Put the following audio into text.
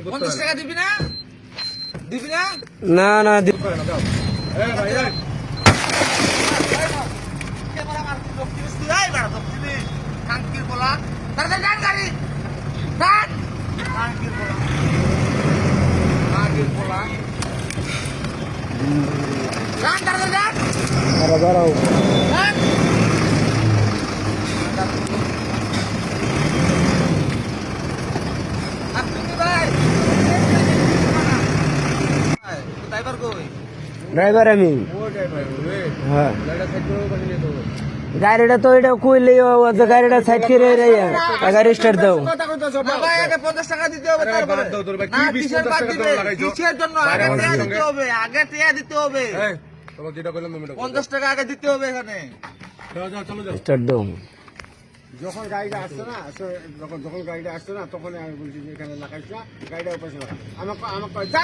50 টাকা দিবি না? দিবি না? না না ভাই ক্যামেরা মার দক্ষিণেস তুই আই বড় দক্ষিণেস কাঙ্কির বলা তাড়াতাড়ি যান গাড়ি যান কাঙ্কির বলা যান তাড়াতাড়ি যান দাঁড়াও যান ড্রাইভার কই ড্রাইভার আমি হ্যাঁ গাড়িটা তো এটা কইলে গাড়িটা সাইড করে গাড়ি স্টার্ট দাও বাবা আগে 50 টাকা দিতে হবে তারপরে না কিসের বাদ দিবে কিসের জন্য আগে টাকা দিতে হবে আগে টাকা দিতে হবে তোমাকে যেটা বললাম তুমি 50 টাকা আগে দিতে হবে এখানে চলো যাও স্টার্ট দাও যখন গাড়িটা আসছে না যখন গাড়িটা আসছে না তখন আমি বলছি যে এখানে লাগাইছ না গাড়িটা পাশে লাগা আমাকে যা